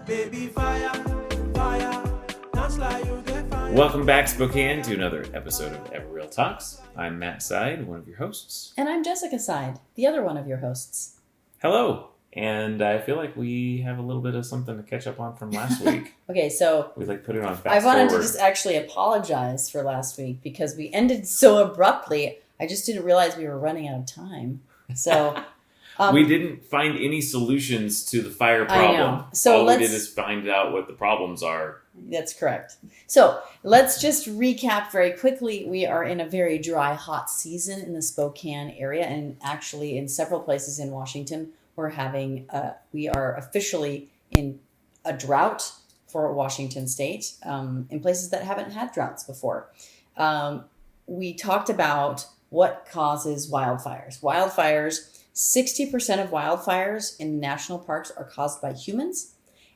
Baby fire, fire, dance like you get fire. Welcome back, Spokane, to another episode of EvoReal Talks. I'm Matt Side, one of your hosts. And I'm Jessica Side, the other one of your hosts. Hello. And I feel like we have a little bit of something to catch up on from last week. Okay, so We put it on fast I wanted forward. to just actually apologize for last week because we ended so abruptly. I just didn't realize we were running out of time. So we didn't find any solutions to the fire problem. I know. So all we did is find out what the problems are. That's correct. So let's just recap very quickly. We are in a very dry, hot season in the Spokane area, and actually in several places in Washington. We are officially in a drought for Washington State in places that haven't had droughts before. We talked about what causes wildfires. 60% of wildfires in national parks are caused by humans.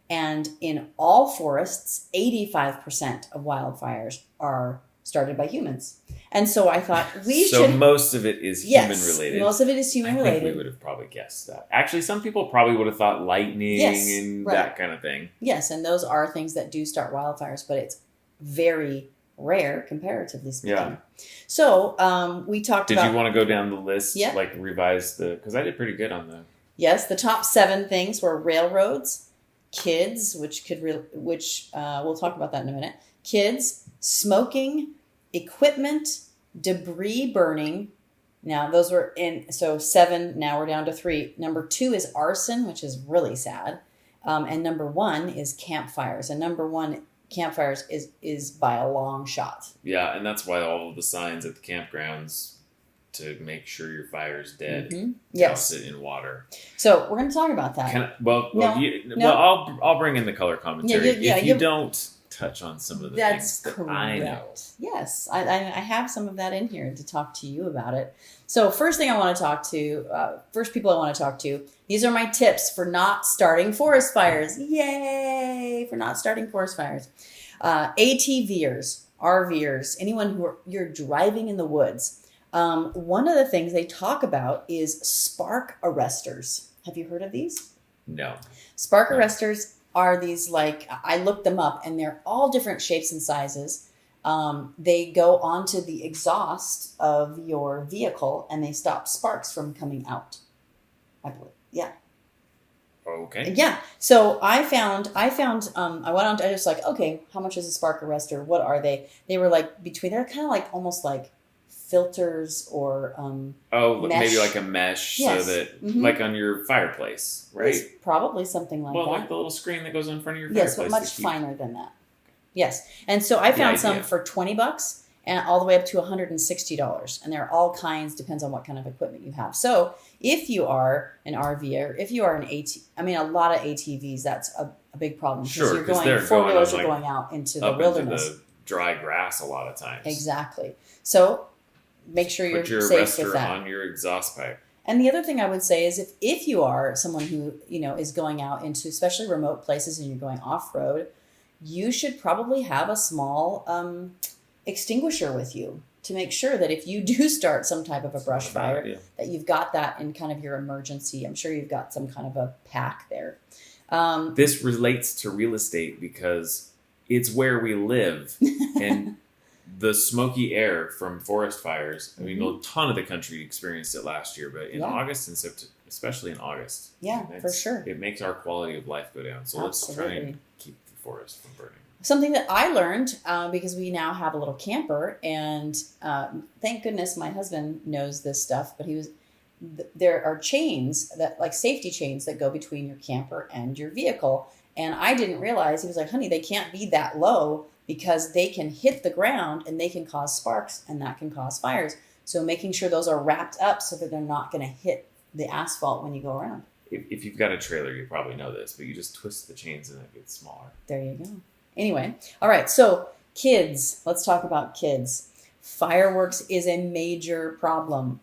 And in all forests, 85% of wildfires are started by humans. And so I thought So most of it is human related. Most of it is human related. I think we would have probably guessed that. Actually, some people probably would have thought lightning that kind of thing. Yes, and those are things that do start wildfires, but it's very rare, comparatively speaking. Yeah. So we talked about... Did you want to go down the list? Yeah. Like revise because I did pretty good on the... Yes, the top 7 things were railroads, kids, which we'll talk about that in a minute. Kids, smoking, equipment, debris burning. Now those were so 7. Now we're down to 3. Number 2 is arson, which is really sad, and number 1 is campfires. And number 1 campfires is by a long shot. Yeah, and that's why all of the signs at the campgrounds to make sure your fire's dead. Mm-hmm. Yes, douse it in water. So we're going to talk about that. I'll bring in the color commentary if you don't touch on some of the things that correct. I know. Yes, I have some of that in here to talk to you about it. So first people I want to talk to, these are my tips for not starting forest fires. Yay, for not starting forest fires. ATVers, RVers, anyone you're driving in the woods. One of the things they talk about is spark arrestors. Have you heard of these? No. Spark arrestors are these, I looked them up, and they're all different shapes and sizes. They go onto the exhaust of your vehicle, and they stop sparks from coming out. I believe. Yeah. Okay. Yeah. So I went on to, I just okay, how much is a spark arrestor? What are they? They were they're kind of almost like filters or mesh. Maybe like a mesh. Yes. So that like on your fireplace, right? It's probably something like that. Well, like the little screen that goes in front of your fireplace. Yes, but much finer than that. Yes. And so I found some for $20 and all the way up to $160. And there are all kinds, depends on what kind of equipment you have. So if you are an RVer, if you are a lot of ATVs, that's a big problem. Sure, because four-wheelers are going out into the wilderness. Into the dry grass a lot of times. Exactly. So make sure you're safe with that. Put your arrestor on your exhaust pipe. And the other thing I would say is if you are someone who, is going out into especially remote places and you're going off-road, you should probably have a small extinguisher with you to make sure that if you do start some type of a brush fire, that you've got that in kind of your emergency. I'm sure you've got some kind of a pack there. This relates to real estate because it's where we live. And the smoky air from forest fires, a ton of the country experienced it last year, but in August and September, especially in August. Yeah, for sure. It makes our quality of life go down. So let's try and keep the forest from burning. Something that I learned, because we now have a little camper, and thank goodness my husband knows this stuff, but there are chains safety chains that go between your camper and your vehicle. And I didn't realize, he was like, honey, they can't be that low because they can hit the ground and they can cause sparks and that can cause fires. So making sure those are wrapped up so that they're not going to hit the asphalt when you go around. If you've got a trailer, you probably know this, but you just twist the chains and it gets smaller. There you go. Anyway, all right, so kids. Let's talk about kids. Fireworks is a major problem.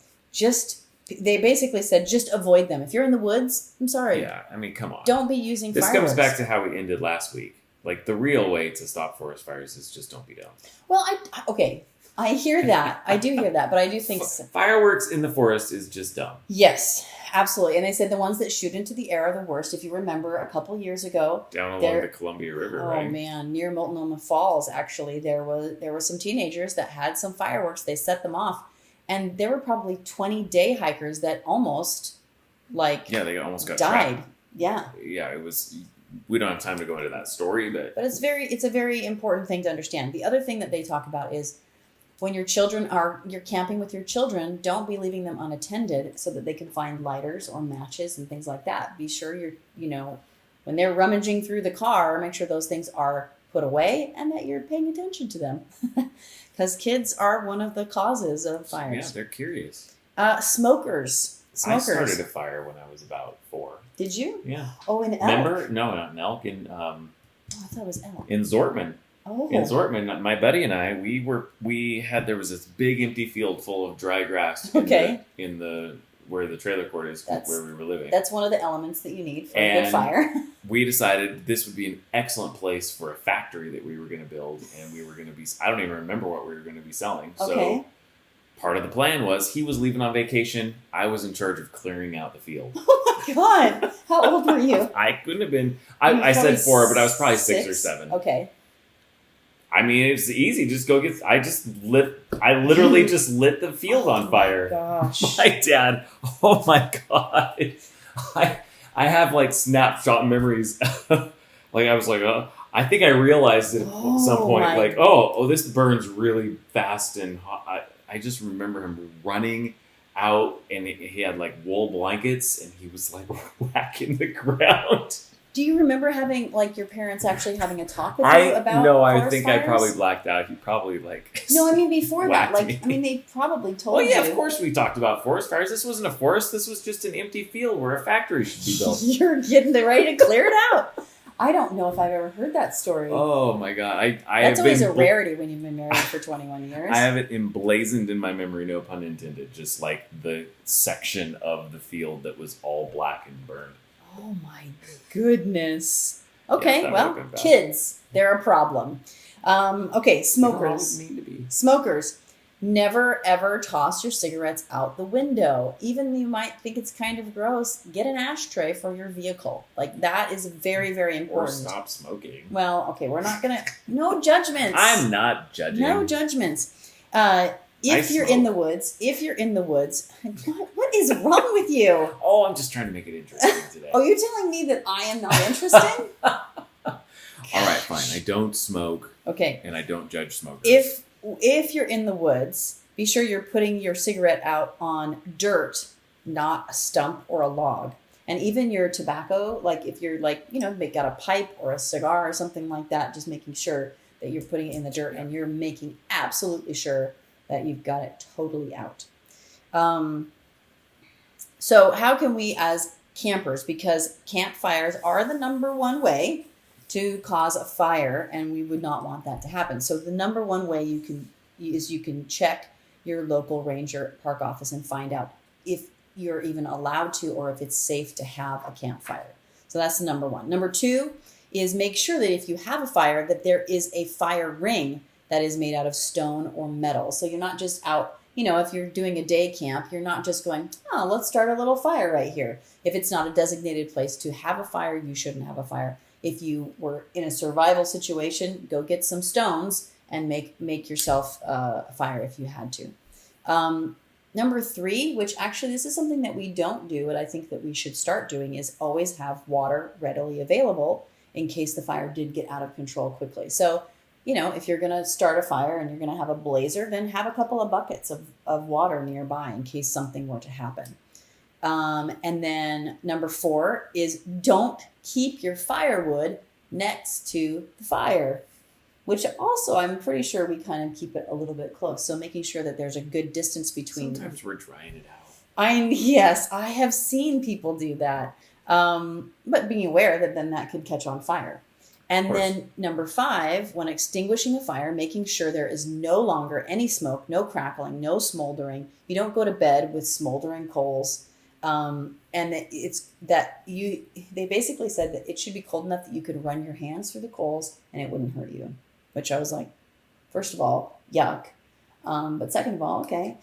They basically said just avoid them. If you're in the woods, I'm sorry. Yeah, come on. Don't be using fireworks. This comes back to how we ended last week. The real way to stop forest fires is just don't be dumb. Well, okay. I hear that. I do hear that, but I do think Fireworks in the forest is just dumb. yes, absolutely. And they said the ones that shoot into the air are the worst. If you remember, a couple years ago, Down along the Columbia River, right? Oh man, near Multnomah Falls, actually, there were some teenagers that had some fireworks. They set them off, and there were probably 20 day hikers that almost they almost got died. trapped. Yeah. Yeah, it was. We don't have time to go into that story, but it's a very important thing to understand. The other thing that they talk about is when you're camping with your children, don't be leaving them unattended so that they can find lighters or matches and things like that. Be sure when they're rummaging through the car, make sure those things are put away and that you're paying attention to them. Because kids are one of the causes of fires. Yeah, they're curious. Smokers. I started a fire when I was about 4. Did you? Yeah. Oh, in Elk? Remember? No, not in Elk. I thought it was Elk. In Zortman. Oh. In Zortman, my buddy and I, there was this big empty field full of dry grass in the where the trailer court is, where we were living. That's one of the elements that you need for a good fire. We decided this would be an excellent place for a factory that we were going to build, and we were going to be, I don't even remember what we were going to be selling. Okay. So part of the plan was he was leaving on vacation. I was in charge of clearing out the field. Oh my God. How old were you? I couldn't have been, I said 4, but I was probably 6 or 7. Okay. I mean, it's easy. Just go get. I literally just lit the field on fire. Gosh. My dad. Oh my God. I have snapshot memories. I was I think I realized it at some point. This burns really fast and hot. I just remember him running out, and he had wool blankets, and he was whacking the ground. Do you remember having your parents actually having a talk with you about forest I think fires? I probably blacked out. He probably No, I mean before that. me. They probably told you. Well, yeah, of course we talked about forest fires. This wasn't a forest. This was just an empty field where a factory should be built. You're getting ready to clear it out. I don't know if I've ever heard that story. Oh my God. That's always a rarity when you've been married for 21 years. I have it emblazoned in my memory, no pun intended, just the section of the field that was all black and burned. Oh my goodness. Okay, yeah, kids, they're a problem. Okay, smokers. Mean to be. Smokers, never ever toss your cigarettes out the window. Even though you might think it's kind of gross, get an ashtray for your vehicle. That is very, very important. Or stop smoking. Well, okay, we're not going to... No judgments. I'm not judging. No judgments. If you're in the woods, what is wrong with you? Oh, I'm just trying to make it interesting today. Oh, you're telling me that I am not interesting? All right, fine. I don't smoke. Okay. And I don't judge smokers. If you're in the woods, be sure you're putting your cigarette out on dirt, not a stump or a log. And even your tobacco, if you're got a pipe or a cigar or something like that, just making sure that you're putting it in the dirt and you're making absolutely sure that you've got it totally out. So how can we as campers, because campfires are the number one way to cause a fire, and we would not want that to happen. So the number one way you can check your local ranger park office and find out if you're even allowed to or if it's safe to have a campfire. So that's the number one. Number 2 is make sure that if you have a fire, that there is a fire ring that is made out of stone or metal. So you're not just out, if you're doing a day camp, you're not just going, let's start a little fire right here. If it's not a designated place to have a fire, you shouldn't have a fire. If you were in a survival situation, go get some stones and make yourself a fire if you had to. Number 3, which actually this is something that we don't do, but I think that we should start doing, is always have water readily available in case the fire did get out of control quickly. So, if you're going to start a fire and you're going to have a blazer, then have a couple of buckets of water nearby in case something were to happen. And then number 4 is don't keep your firewood next to the fire, which also I'm pretty sure we kind of keep it a little bit close. So making sure that there's a good distance between. Sometimes we're drying it out. Yes, I have seen people do that. But being aware that then that could catch on fire. And then number 5, when extinguishing a fire, making sure there is no longer any smoke, no crackling, no smoldering. You don't go to bed with smoldering coals. And they basically said that it should be cold enough that you could run your hands through the coals and it wouldn't hurt you, which I was like, first of all, yuck. But second of all, okay.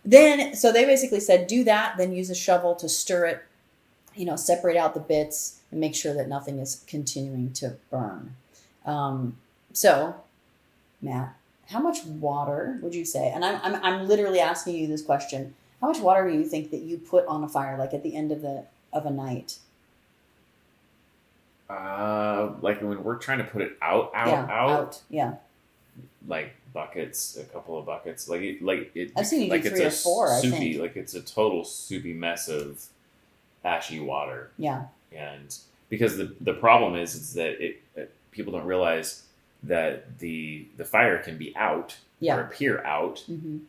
Then, so they basically said, do that, then use a shovel to stir it, separate out the bits and make sure that nothing is continuing to burn. So, Matt, how much water would you say? And I'm literally asking you this question. How much water do you think that you put on a fire, like at the end of a night? Like when we're trying to put it out. Yeah. Like buckets, a couple of buckets. I've seen you do like 3 or 4. I soupy, think. like it's a total soupy mess of ashy water. Yeah. And because the problem is that people don't realize that the fire can be out or appear out,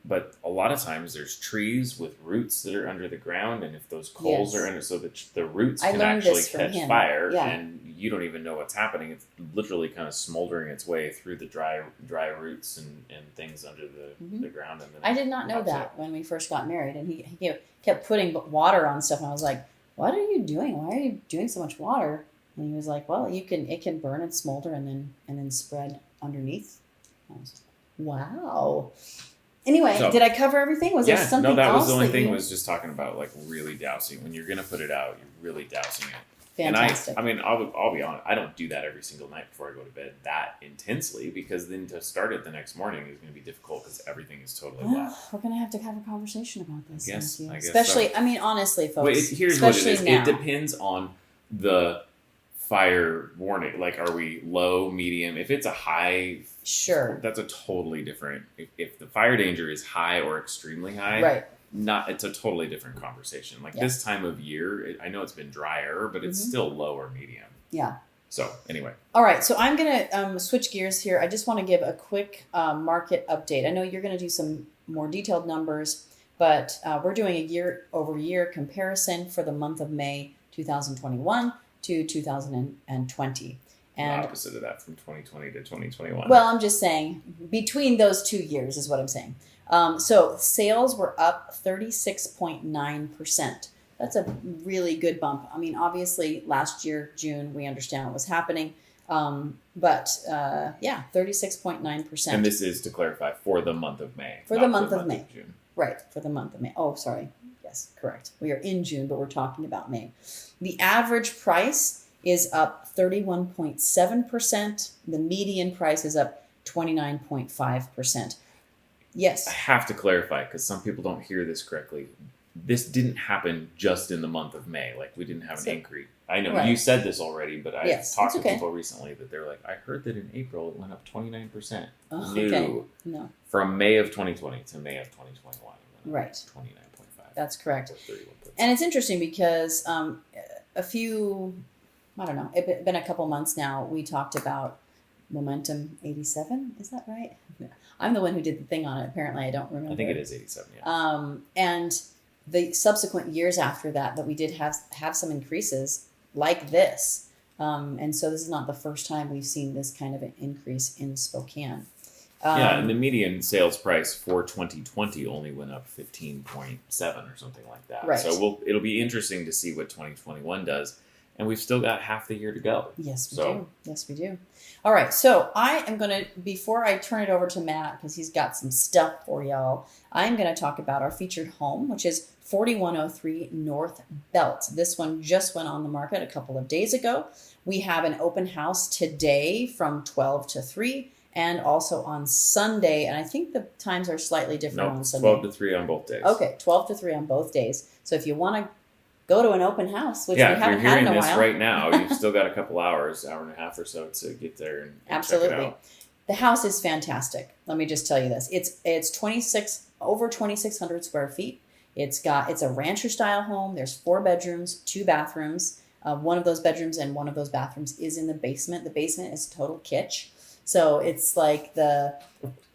but a lot of times there's trees with roots that are under the ground, and if those coals are in it, so that the roots can actually catch fire, and you don't even know what's happening. It's literally kind of smoldering its way through the dry roots and things under the ground. And then I did not know that when we first got married, and he kept putting water on stuff, and I was like, "What are you doing? Why are you doing so much water?" And he was like, "Well, it can burn and smolder and then spread underneath." I was like, wow. Anyway, did I cover everything? Was there something else? No, that was the only thing. Was just talking about like really dousing. When you're gonna put it out, you're really dousing it. Fantastic. And I'll be honest. I don't do that every single night before I go to bed that intensely, because then to start it the next morning is going to be difficult because everything is totally wet. We're going to have to have a conversation about this. I guess especially, so. I mean, honestly, folks. Wait, here's what it is. Now. It depends on the fire warning. Like, are we low, medium? If it's a high, sure, that's a totally different. If the fire danger is high or extremely high, right? It's a totally different conversation. Like this time of year, I know it's been drier, but it's still low or medium. Yeah. So anyway. All right. So I'm going to switch gears here. I just want to give a quick market update. I know you're going to do some more detailed numbers, but we're doing a year-over-year comparison for the month of May 2021 to 2020. And the opposite of that, from 2020 to 2021. Well, I'm just saying between those 2 years is what I'm saying. So sales were up 36.9%. That's a really good bump. I mean, obviously last year, June, we understand what was happening. But 36.9%. And this is, to clarify, for the month of May. For the month of May. June. Right, for the month of May. Oh, sorry. Yes, correct. We are in June, but we're talking about May. The average price is up 31.7%. The median price is up 29.5%. Yes. I have to clarify, because some people don't hear this correctly. This didn't happen just in the month of May. Like, we didn't have an increase. I know you said this already, but I talked to people recently that they're like, I heard that in April it went up 29%. No. From May of 2020 to May of 2021. Right. 29.5. That's correct. And it's interesting because it's been a couple months now, we talked about Momentum 87. Is that right? No. I'm the one who did the thing on it. Apparently, I don't remember. I think it is 87, yeah. And the subsequent years after that we did have some increases like this. And so this is not the first time we've seen this kind of an increase in Spokane. And the median sales price for 2020 only went up 15.7 or something like that. Right. So it'll be interesting to see what 2021 does. And we've still got half the year to go. Yes, we do. Yes, we do. All right. So I am going to, before I turn it over to Matt, because he's got some stuff for y'all, I'm going to talk about our featured home, which is 4103 North Belt. This one just went on the market a couple of days ago. We have an open house today from 12 to 3 and also on Sunday. And I think the times are slightly different on Sunday. 12 to 3 on both days. Okay, 12 to 3 on both days. So if you want to go to an open house, which we haven't had in a while. If you're hearing this right now, you've still got a couple hours, hour and a half or so to get there and Absolutely. check it out. The house is fantastic. Let me just tell you this. It's over 2,600 square feet. It's a rancher style home. There's 4 bedrooms, 2 bathrooms. One of those bedrooms and one of those bathrooms is in the basement. The basement is total kitsch. So it's like the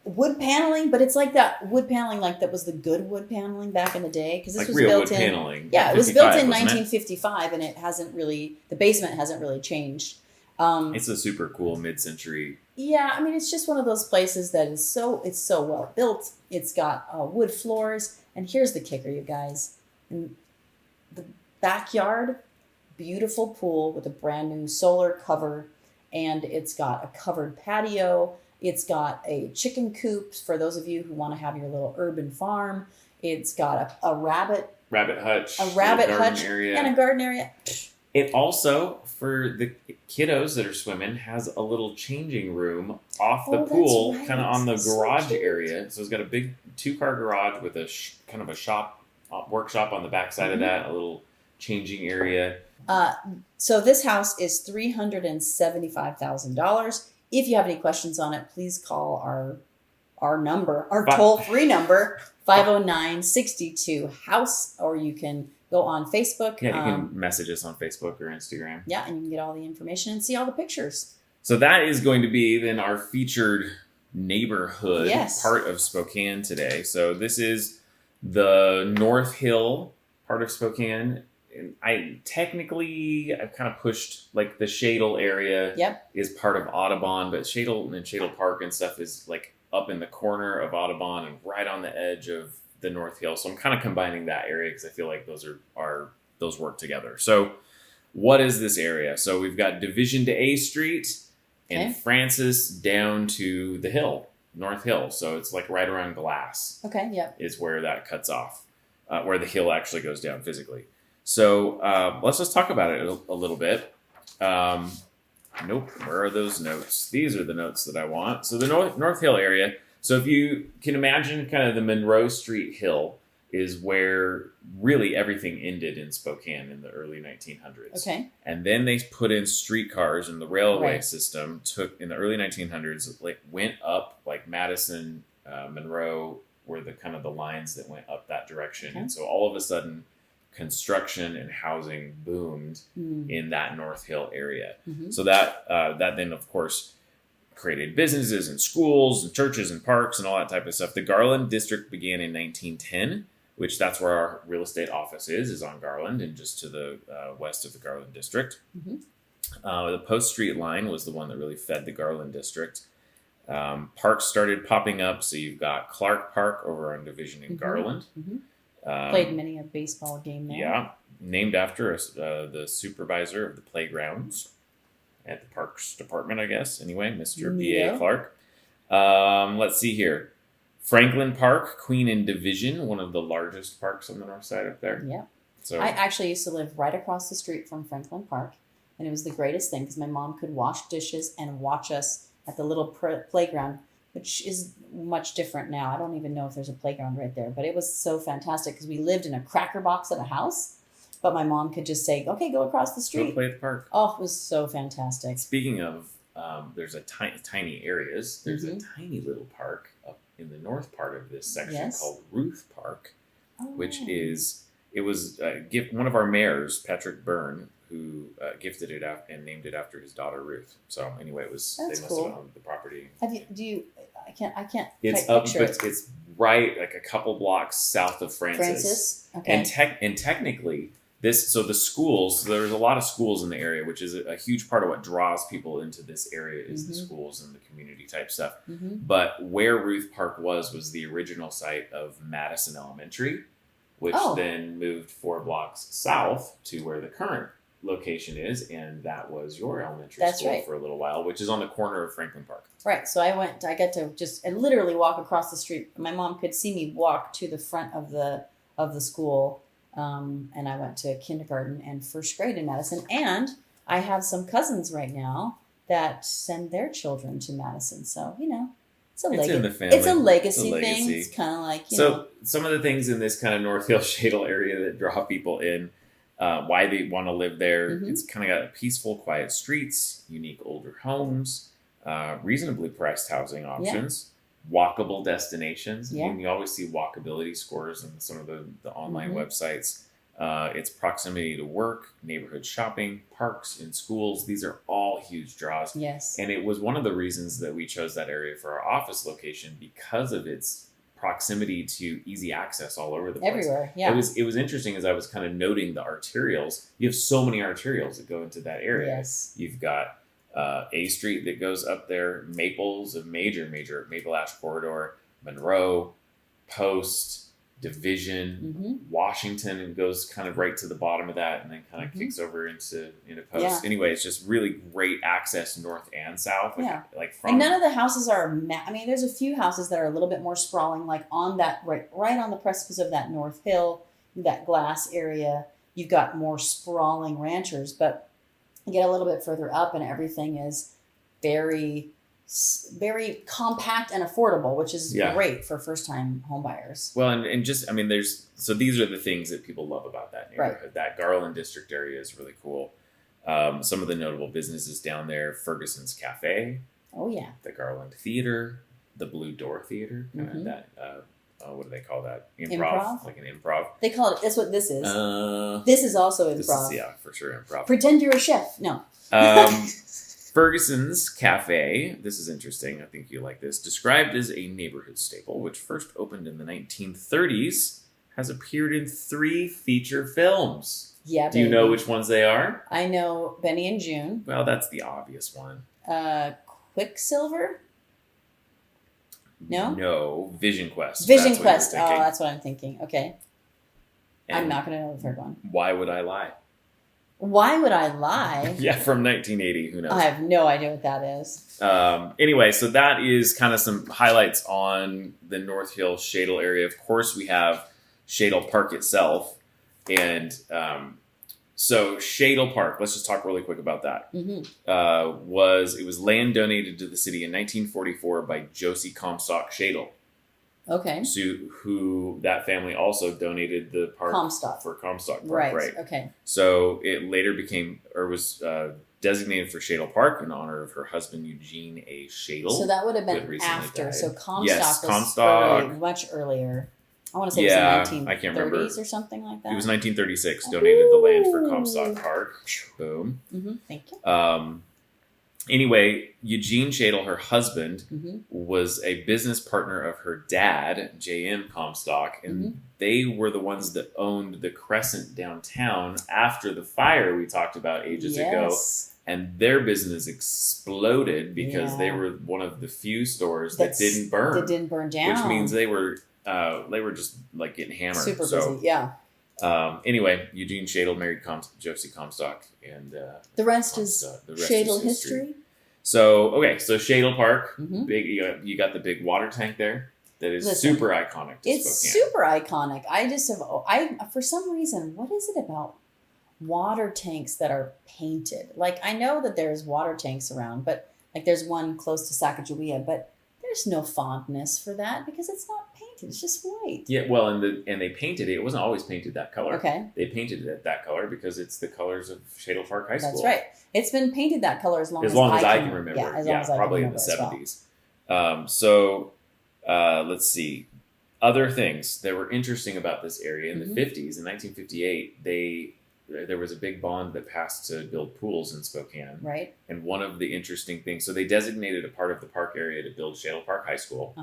wood paneling, but it's like that wood paneling like that was the good wood paneling back in the day, because this like was real built wood in paneling. Yeah, it was built in 1955, and it hasn't really, the basement hasn't really changed. It's a super cool mid-century. Yeah, I mean, it's just one of those places that is it's so well built. It's got wood floors, and here's the kicker, you guys. In the backyard, beautiful pool with a brand new solar cover, and it's got a covered patio. It's got a chicken coop for those of you who want to have your little urban farm. It's got a rabbit hutch, area, and a garden area. It also, for the kiddos that are swimming, has a little changing room off the pool, kind of on the garage area. So it's got a big 2-car garage with a kind of a shop, workshop on the backside of that, a little changing area. So this house is $375,000. If you have any questions on it, please call our number, our toll-free number, 509-62-HOUSE, or you can go on Facebook. Yeah, you can message us on Facebook or Instagram. Yeah, and you can get all the information and see all the pictures. So that is going to be then our featured neighborhood part of Spokane today. So this is the North Hill part of Spokane. And I've kind of pushed like the Shadle area is part of Audubon, but Shadle and Shadle Park and stuff is like up in the corner of Audubon and right on the edge of the North Hill. So I'm kind of combining that area because I feel like those work together. So what is this area? So we've got Division to A Street and Francis down to the hill, North Hill. So it's like right around Glass. Okay, yeah. Is where that cuts off, where the hill actually goes down physically. So let's just talk about it a little bit. Nope, where are those notes? These are the notes that I want. So the North Hill area. So if you can imagine kind of the Monroe Street Hill is where really everything ended in Spokane in the early 1900s. Okay. And then they put in streetcars and the railway system took in the early 1900s, like went up like Madison, Monroe were the kind of the lines that went up that direction. Okay. And so all of a sudden construction and housing boomed in that North Hill area. Mm-hmm. So that then of course created businesses and schools and churches and parks and all that type of stuff. The Garland District began in 1910, which that's where our real estate office is on Garland and just to the west of the Garland District. Mm-hmm. The Post Street line was the one that really fed the Garland District. Parks started popping up. So you've got Clark Park over on Division in Garland. Mm-hmm. Played many a baseball game there. Yeah, named after the supervisor of the playgrounds at the Parks Department, I guess. Anyway, Mr. B.A. Clark. Let's see here. Franklin Park, Queen and Division, one of the largest parks on the north side up there. Yeah. So I actually used to live right across the street from Franklin Park, and it was the greatest thing because my mom could wash dishes and watch us at the little playground, which is much different now. I don't even know if there's a playground right there, but it was so fantastic because we lived in a cracker box at a house, but my mom could just say, okay, go across the street. Go play at the park. Oh, it was so fantastic. Speaking of, there's tiny areas. There's a tiny little park up in the north part of this section called Ruth Park, which was one of our mayors, Patrick Byrne, who gifted it out and named it after his daughter Ruth. So anyway, they must have owned the property. I can't. It's up, but it's right like a couple blocks south of Francis. Okay. And technically, the schools. So there's a lot of schools in the area, which is a huge part of what draws people into this area is the schools and the community type stuff. Mm-hmm. But where Ruth Park was the original site of Madison Elementary, which then moved 4 blocks south to where the current location is, and that was your elementary school for a little while, which is on the corner of Franklin Park. Right. So I got to just literally walk across the street. My mom could see me walk to the front of the school, and I went to kindergarten and first grade in Madison. And I have some cousins right now that send their children to Madison. So it's in the family. It's a legacy thing. It's kind of like some of the things in this kind of North Hill Shadle area that draw people in. Why they want to live there. Mm-hmm. It's kind of got peaceful, quiet streets, unique older homes, reasonably priced housing options, walkable destinations. Yeah. You always see walkability scores in some of the online websites. Its proximity to work, neighborhood shopping, parks, and schools. These are all huge draws. Yes. And it was one of the reasons that we chose that area for our office location because of its proximity to easy access all over the place. Everywhere, yeah. It was interesting as I was kind of noting the arterials. You have so many arterials that go into that area. Yes. You've got A Street that goes up there, Maple's a major Maple Ash corridor, Monroe, Post, Division, Washington goes kind of right to the bottom of that, and then kind of kicks over into Post. Yeah. Anyway, it's just really great access north and south. Like from and none of the houses are. I mean, there's a few houses that are a little bit more sprawling, like on that right on the precipice of that North Hill, that glass area. You've got more sprawling ranchers, but you get a little bit further up, and everything is very compact and affordable, which is great for first-time home buyers. Well, and just, I mean, these are the things that people love about that neighborhood. Right. That Garland District area is really cool. Some of the notable businesses down there, Ferguson's Cafe. Oh, yeah. The Garland Theater, the Blue Door Theater, kind of that, what do they call that? Improv? Like an improv. They call it, that's what this is. This is also improv. Yeah, for sure, improv. Pretend you're a chef. No. Ferguson's Cafe, this is interesting, I think you like this, described as a neighborhood staple, which first opened in the 1930s, has appeared in 3 feature films. Yeah, Do you know which ones they are? I know Benny and June. Well, that's the obvious one. Quicksilver? No? No, Vision Quest. Vision Quest. Oh, that's what I'm thinking. Okay. And I'm not going to know the third one. Why Would I Lie? Why Would I Lie? Yeah, from 1980. Who knows? I have no idea what that is. Anyway, so that is kind of some highlights on the North Hill Shadle area. Of course, we have Shadle Park itself. And so Shadle Park, let's just talk really quick about that. It was land donated to the city in 1944 by Josie Comstock Shadle. Okay. So who that family also donated the park for Comstock Park, right? Okay. So it later was designated for Shadle Park in honor of her husband Eugene A. Shadle. So that would have been after. Died. So Comstock was much earlier. I want to say it was the 1930s I can't remember. Or something like that. It was 1936. Donated the land for Comstock Park. Boom. Thank you. Anyway, Eugene Shadle, her husband, was a business partner of her dad, J.M. Comstock, and they were the ones that owned the Crescent downtown after the fire we talked about ages ago. And their business exploded because they were one of the few stores that didn't burn. That didn't burn down. Which means they were just like getting hammered. Super busy, yeah. Anyway, Eugene Shadle married Josie Comstock, and the rest is Shadle history. So Shadle Park, big. You got the big water tank there that is super iconic. It's Spokane. super iconic. I for some reason, what is it about water tanks that are painted? Like, I know that there's water tanks around, but like there's one close to Sacagawea, but there's no fondness for that because it's not painted. It's just white. Yeah, well, and they painted it. It wasn't always painted that color. Okay. They painted it that color because it's the colors of Shadle Park High School. That's right. It's been painted that color as long as I can remember. Yeah, as long as I probably can in the remember 70s. Let's see. Other things that were interesting about this area in the 50s, in 1958, there was a big bond that passed to build pools in Spokane. Right. And one of the interesting things, so they designated a part of the park area to build Shadle Park High School.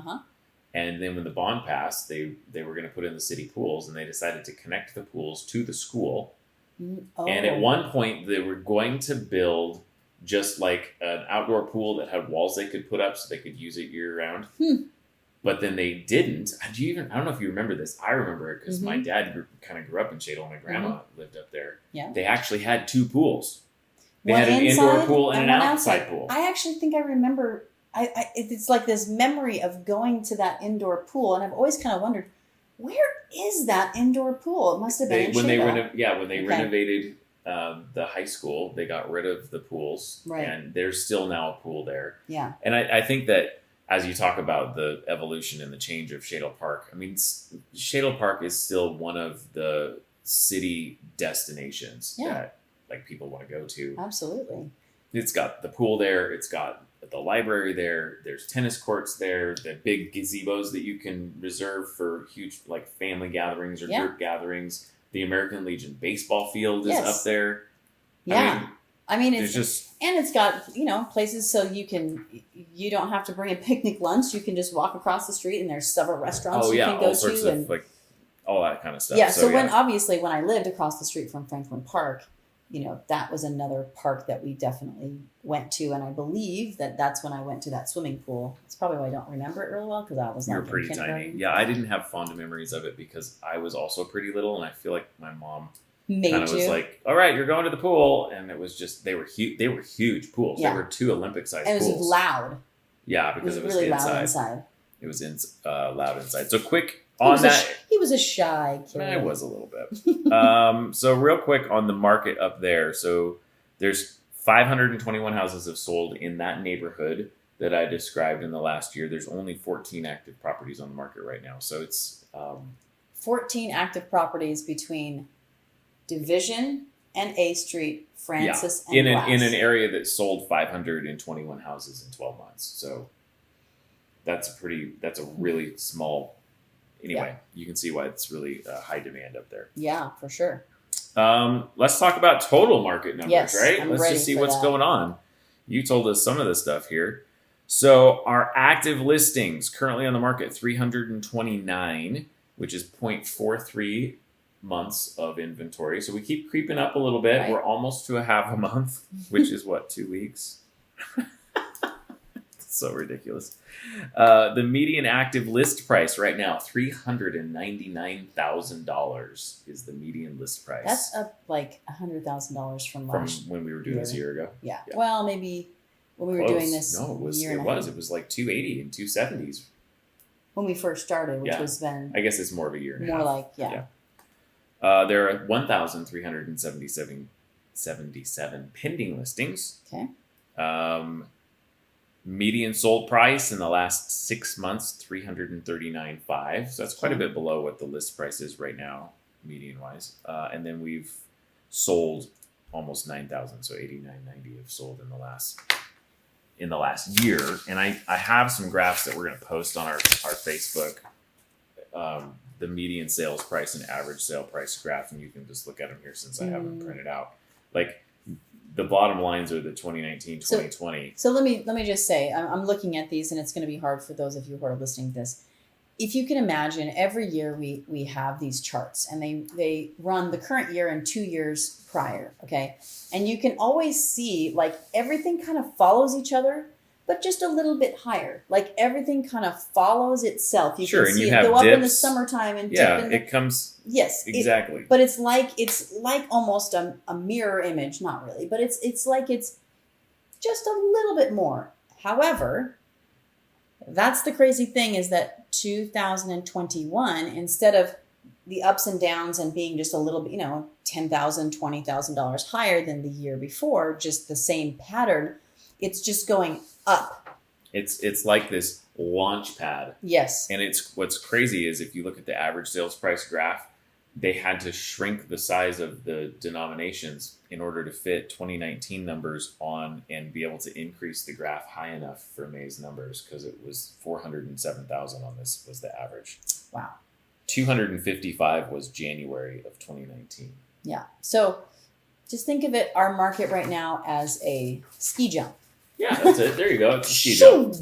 And then when the bond passed, they were going to put in the city pools, and they decided to connect the pools to the school. And at one point, they were going to build just like an outdoor pool that had walls they could put up so they could use it year round. But then they didn't. I don't know if you remember this. I remember it because my dad kind of grew up in Shadle and my grandma lived up there. Yeah. They actually had 2 pools. They one had an inside indoor pool and an outside pool. I actually think I remember. It's like this memory of going to that indoor pool, and I've always kind of wondered, where is that indoor pool? It must have been when they renovated the high school, they got rid of the pools, and there's still now a pool there. Yeah, and I think that as you talk about the evolution and the change of Shadle Park, I mean, Shadle Park is still one of the city destinations that like people want to go to. Absolutely. It's got the pool there. It's got the library there. There's tennis courts there. The big gazebos that you can reserve for huge like family gatherings or group gatherings. The American Legion baseball field is up there. Yeah. I mean it's just, and it's got, places so you don't have to bring a picnic lunch. You can just walk across the street and there's several restaurants you can go all sorts to of like all that kind of stuff. Yeah. So when I lived across the street from Franklin Park, that was another park that we definitely went to. And I believe that's when I went to that swimming pool. It's probably why I don't remember it really well, because I was You not were pretty in tiny. kindergarten. Yeah, I didn't have fond memories of it because I was also pretty little, and I feel like my mom Made kind of was you. like, "All right, you're going to the pool," and it was just they were huge. They were huge pools. Yeah. They were 2 Olympic-sized And it pools. was loud. Yeah, It because was really inside. loud inside. It was loud inside. So quick He on was that. he was a shy kid. I was a little bit. So real quick on the market up there. So there's 521 houses have sold in that neighborhood that I described in the last year. There's only 14 active properties on the market right now. So it's 14 active properties between Division and A Street, Francis and in Glass. in an area that sold 521 houses in 12 months. So that's a really small. Anyway, you can see why it's really high demand up there. Yeah, for sure. Let's talk about total market numbers, Yes, right? I'm Let's ready just see for what's that. going on. You told us some of the stuff here. So our active listings currently on the market, 329, which is 0.43 months of inventory. So we keep creeping up a little bit. Right. We're almost to a half a month, which is what, 2 weeks? So ridiculous. The median active list price right now, $399,000 is the median list price. That's up like $100,000 from from last. when we were doing this a year ago. Yeah. Yeah. Well, maybe when we were Close. doing this. No, it was. year It and a was. half. It was like 280 and 270s. When we first started, which Yeah. was then I guess it's more of a year and a more half. like Yeah. There are 1,377 pending listings. Okay. Median sold price in the last 6 months, $339,500. So that's quite a bit below what the list price is right now, median wise. And then we've sold almost 9,000, so 8990 have sold in the last year. And I have some graphs that we're going to post on our Facebook. The median sales price and average sale price graph, and you can just look at them here since I have them printed out. Like the bottom lines are the 2019, 2020. So let me just say, I'm looking at these, and it's going to be hard for those of you who are listening to this. If you can imagine, every year we have these charts, and they run the current year and 2 years prior, okay? And you can always see, like, everything kind of follows each other, but just a little bit higher. Like, everything kind of follows itself. You Sure, can and see you it have go up in the dips. summertime and Yeah, dip in the... it comes Yes. exactly. But it's like almost a mirror image, not really, but it's like it's just a little bit more. However, that's the crazy thing, is that 2021, instead of the ups and downs and being just a little bit, $10,000, $20,000 higher than the year before, just the same pattern, it's just going up. It's like this launch pad. Yes. And it's what's crazy is if you look at the average sales price graph, they had to shrink the size of the denominations in order to fit 2019 numbers on and be able to increase the graph high enough for May's numbers, because it was 407,000 on this was the average. Wow. 255 was January of 2019. Yeah. So just think of it, our market right now, as a ski jump. Yeah, that's it. There you go. It's a ski jump.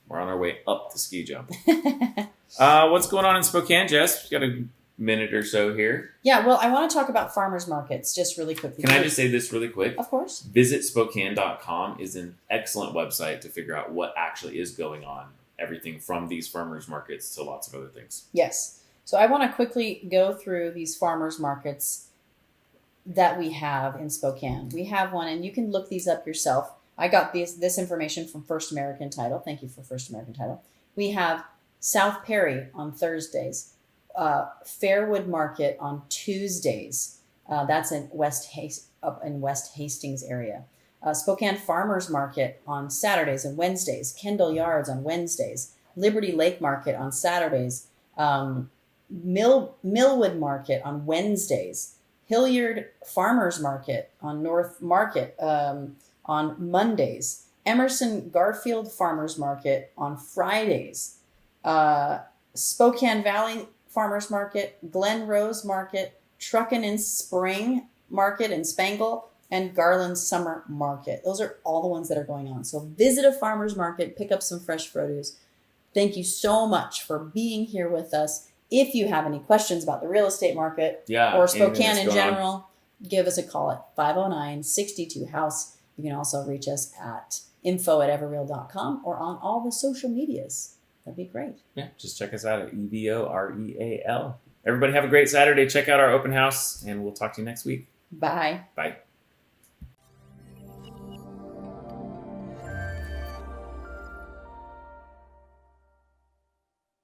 We're on our way up the ski jump. What's going on in Spokane, Jess? We got a minute or so here. Yeah, well, I want to talk about farmers markets just really quickly. Can I just say this really quick? Of course. VisitSpokane.com is an excellent website to figure out what actually is going on. Everything from these farmers markets to lots of other things. Yes. So I want to quickly go through these farmers markets that we have in Spokane. We have one, and you can look these up yourself. I got this information from First American Title. Thank you for First American Title. We have South Perry on Thursdays, Fairwood Market on Tuesdays. That's in up in West Hastings area. Spokane Farmers Market on Saturdays and Wednesdays. Kendall Yards on Wednesdays. Liberty Lake Market on Saturdays. Millwood Market on Wednesdays. Hilliard Farmers Market on North Market on Mondays. Emerson Garfield Farmers Market on Fridays. Spokane Valley Farmers Market, Glen Rose Market, Truckin' in Spring Market in Spangle, and Garland Summer Market. Those are all the ones that are going on. So visit a farmer's market, pick up some fresh produce. Thank you so much for being here with us. If you have any questions about the real estate market or Spokane in general, give us a call at 509-62-HOUSE. You can also reach us at info@everreal.com or on all the social medias. That'd be great. Yeah, just check us out at EvoReal. Everybody have a great Saturday. Check out our open house, and we'll talk to you next week. Bye. Bye.